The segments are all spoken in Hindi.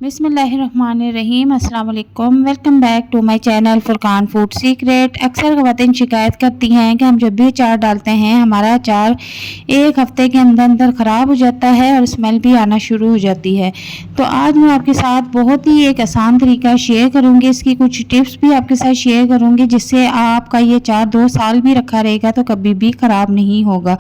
बिस्मिल्लाहिर्रहमानिर्रहीम। अस्सलाम वालेकुम। Welcome back to my channel Furqan food secret. अक्सर ख़वातीन शिकायत करती हैं कि हम जब भी अचार डालते हैं हमारा अचार एक हफ़्ते के अंदर अंदर ख़राब हो जाता है और स्मेल भी आना शुरू हो जाती है। तो आज मैं आपके साथ बहुत ही एक आसान तरीका शेयर करूँगी। इसकी कुछ टिप्स भी आपके साथ शेयर करूँगी जिससे आपका ये अचार 2 साल भी रखा रहेगा तो कभी भी ख़राब नहीं होगा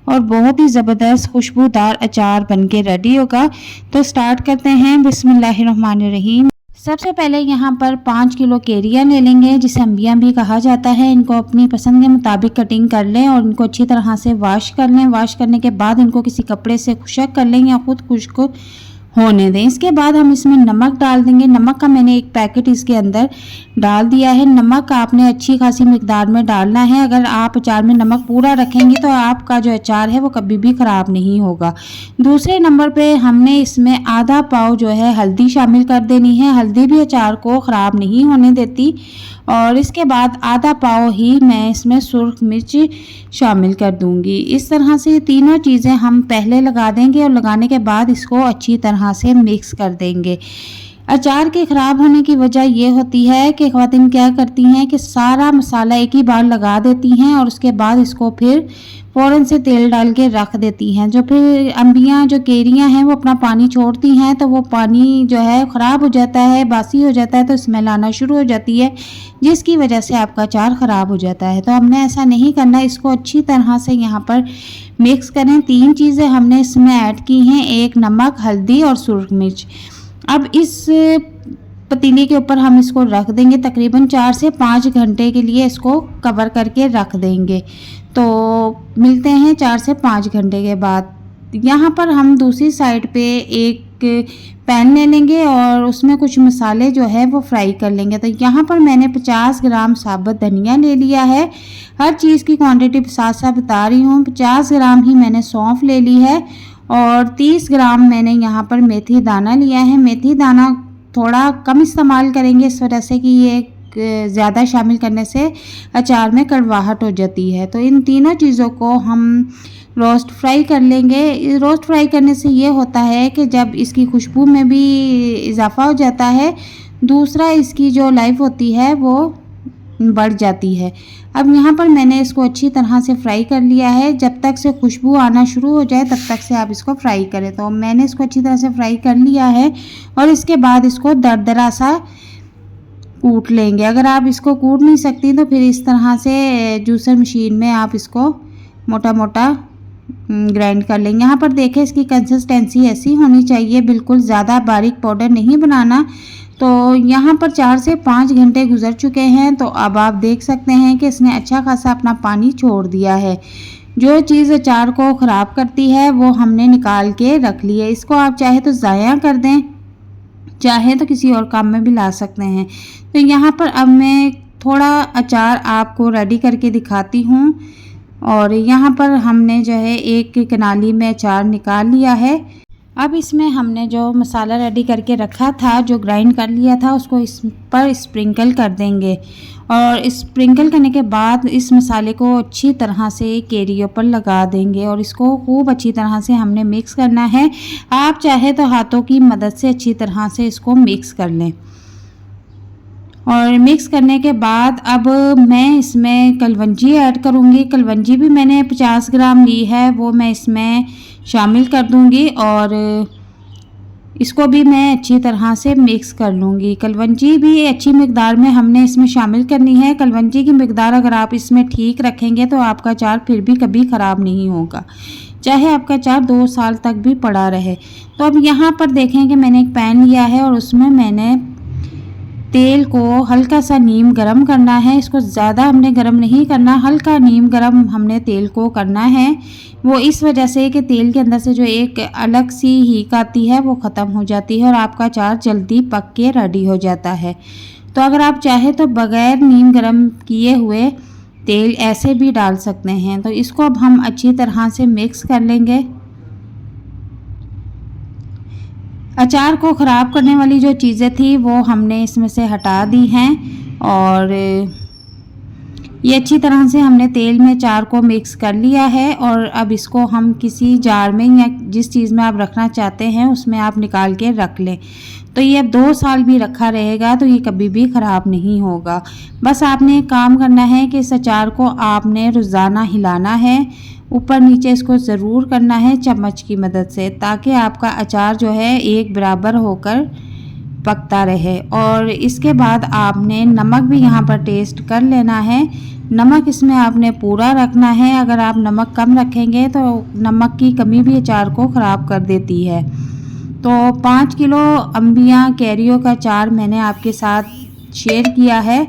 और बहुत ही ज़बरदस्त खुशबूदार अचार बन के रेडी होगा। तो स्टार्ट करते हैं। बिस्मिल्लाहिर्रहमानिर्रहीम। सबसे पहले यहाँ पर 5 किलो केरियाँ ले लेंगे जिसे अम्बियाँ भी कहा जाता है। इनको अपनी पसंद के मुताबिक कटिंग कर लें और इनको अच्छी तरह से वॉश कर लें। वॉश करने के बाद इनको किसी कपड़े से खुश्क कर लें या खुद खुश्क होने दें। इसके बाद हम इसमें नमक डाल देंगे। नमक का मैंने एक पैकेट इसके अंदर डाल दिया है। नमक आपने अच्छी खासी मिकदार में डालना है। अगर आप अचार में नमक पूरा रखेंगे तो आपका जो अचार है वो कभी भी ख़राब नहीं होगा। दूसरे नंबर पे हमने इसमें आधा पाव जो है हल्दी शामिल कर देनी है। हल्दी भी अचार को ख़राब नहीं होने देती। और इसके बाद आधा पाव ही मैं इसमें सुर्ख मिर्च शामिल कर दूंगी। इस तरह से तीनों चीज़ें हम पहले लगा देंगे और लगाने के बाद इसको अच्छी तरह से मिक्स कर देंगे। अचार के ख़राब होने की वजह ये होती है कि ख़वातीन क्या करती हैं कि सारा मसाला एक ही बार लगा देती हैं और उसके बाद इसको फिर फ़ौरन से तेल डाल के रख देती हैं। जो फिर अम्बियाँ जो केरियाँ हैं वो अपना पानी छोड़ती हैं तो वो पानी जो है ख़राब हो जाता है, बासी हो जाता है, तो स्मेल आना शुरू हो जाती है जिसकी वजह से आपका अचार ख़राब हो जाता है। तो हमने ऐसा नहीं करना। इसको अच्छी तरह से यहाँ पर मिक्स करें। 3 चीज़ें हमने इसमें ऐड की हैं, एक नमक, हल्दी और सुर्ख मिर्च। अब इस पतीले के ऊपर हम इसको रख देंगे। तकरीबन 4 से 5 घंटे के लिए इसको कवर करके रख देंगे। तो मिलते हैं 4 से 5 घंटे के बाद। यहाँ पर हम दूसरी साइड पे एक पैन ले लेंगे और उसमें कुछ मसाले जो है वो फ्राई कर लेंगे। तो यहाँ पर मैंने 50 ग्राम साबुत धनिया ले लिया है। हर चीज़ की क्वांटिटी साथ साथ बता रही हूँ। 50 ग्राम ही मैंने सौंफ ले ली है और 30 ग्राम मैंने यहाँ पर मेथी दाना लिया है। मेथी दाना थोड़ा कम इस्तेमाल करेंगे इस वजह से कि ये ज़्यादा शामिल करने से अचार में कड़वाहट हो जाती है। तो इन तीनों चीज़ों को हम रोस्ट फ्राई कर लेंगे। रोस्ट फ्राई करने से ये होता है कि जब इसकी खुशबू में भी इजाफा हो जाता है, दूसरा इसकी जो लाइफ होती है वो बढ़ जाती है। अब यहाँ पर मैंने इसको अच्छी तरह से फ्राई कर लिया है। जब तक से खुशबू आना शुरू हो जाए तब तक से आप इसको फ्राई करें। तो मैंने इसको अच्छी तरह से फ्राई कर लिया है और इसके बाद इसको दरदरा सा कूट लेंगे। अगर आप इसको कूट नहीं सकती तो फिर इस तरह से जूसर मशीन में आप इसको मोटा मोटा ग्राइंड कर लेंगे। यहाँ पर देखें इसकी कंसिस्टेंसी ऐसी होनी चाहिए, बिल्कुल ज़्यादा बारीक पाउडर नहीं बनाना। तो यहाँ पर 4 से 5 घंटे गुजर चुके हैं। तो अब आप देख सकते हैं कि इसने अच्छा खासा अपना पानी छोड़ दिया है। जो चीज़ अचार को ख़राब करती है वो हमने निकाल के रख ली है। इसको आप चाहे तो ज़ाया कर दें, चाहे तो किसी और काम में भी ला सकते हैं। तो यहाँ पर अब मैं थोड़ा अचार आपको रेडी करके दिखाती हूँ। और यहाँ पर हमने जो है एक कनाली में अचार निकाल लिया है। अब इसमें हमने जो मसाला रेडी करके रखा था, जो ग्राइंड कर लिया था, उसको इस पर स्प्रिंकल कर देंगे। और स्प्रिंकल करने के बाद इस मसाले को अच्छी तरह से केरियों पर लगा देंगे और इसको खूब अच्छी तरह से हमने मिक्स करना है। आप चाहे तो हाथों की मदद से अच्छी तरह से इसको मिक्स कर लें। और मिक्स करने के बाद अब मैं इसमें कलवंजी ऐड करूँगी। कलवंजी भी मैंने 50 ग्राम ली है, वो मैं इसमें शामिल कर दूँगी और इसको भी मैं अच्छी तरह से मिक्स कर लूँगी। कलवंजी भी अच्छी मिकदार में हमने इसमें शामिल करनी है। कलवंजी की मिकदार अगर आप इसमें ठीक रखेंगे तो आपका अचार फिर भी कभी ख़राब नहीं होगा, चाहे आपका अचार 2 साल तक भी पड़ा रहे। तो अब यहाँ पर देखें कि मैंने एक पैन लिया है और उसमें मैंने तेल को हल्का सा नीम गरम करना है। इसको ज़्यादा हमने गरम नहीं करना, हल्का नीम गरम हमने तेल को करना है। वो इस वजह से कि तेल के अंदर से जो एक अलग सी हीक आती है वो ख़त्म हो जाती है और आपका अचार जल्दी पक के रेडी हो जाता है। तो अगर आप चाहे तो बग़ैर नीम गरम किए हुए तेल ऐसे भी डाल सकते हैं। तो इसको अब हम अच्छी तरह से मिक्स कर लेंगे। अचार को ख़राब करने वाली जो चीज़ें थी वो हमने इसमें से हटा दी हैं और ये अच्छी तरह से हमने तेल में अचार को मिक्स कर लिया है। और अब इसको हम किसी जार में या जिस चीज़ में आप रखना चाहते हैं उसमें आप निकाल के रख लें। तो ये 2 साल भी रखा रहेगा तो ये कभी भी ख़राब नहीं होगा। बस आपने काम करना है कि इस अचार को आपने रोज़ाना हिलाना है, ऊपर नीचे इसको ज़रूर करना है चम्मच की मदद से, ताकि आपका अचार जो है एक बराबर होकर पकता रहे। और इसके बाद आपने नमक भी यहाँ पर टेस्ट कर लेना है। नमक इसमें आपने पूरा रखना है, अगर आप नमक कम रखेंगे तो नमक की कमी भी अचार को ख़राब कर देती है। तो 5 किलो अंबियां कैरियों का अचार मैंने आपके साथ शेयर किया है,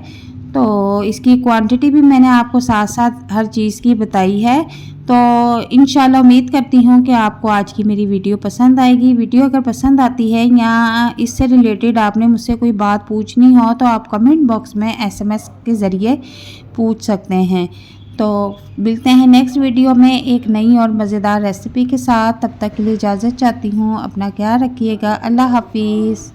तो इसकी क्वांटिटी भी मैंने आपको साथ साथ हर चीज़ की बताई है। तो इंशाल्लाह उम्मीद करती हूँ कि आपको आज की मेरी वीडियो पसंद आएगी। वीडियो अगर पसंद आती है या इससे रिलेटेड आपने मुझसे कोई बात पूछनी हो तो आप कमेंट बॉक्स में SMS के ज़रिए पूछ सकते हैं। तो मिलते हैं नेक्स्ट वीडियो में एक नई और मज़ेदार रेसिपी के साथ। तब तक के लिए इजाज़त चाहती हूँ। अपना ख्याल रखिएगा। अल्लाह हाफिज़।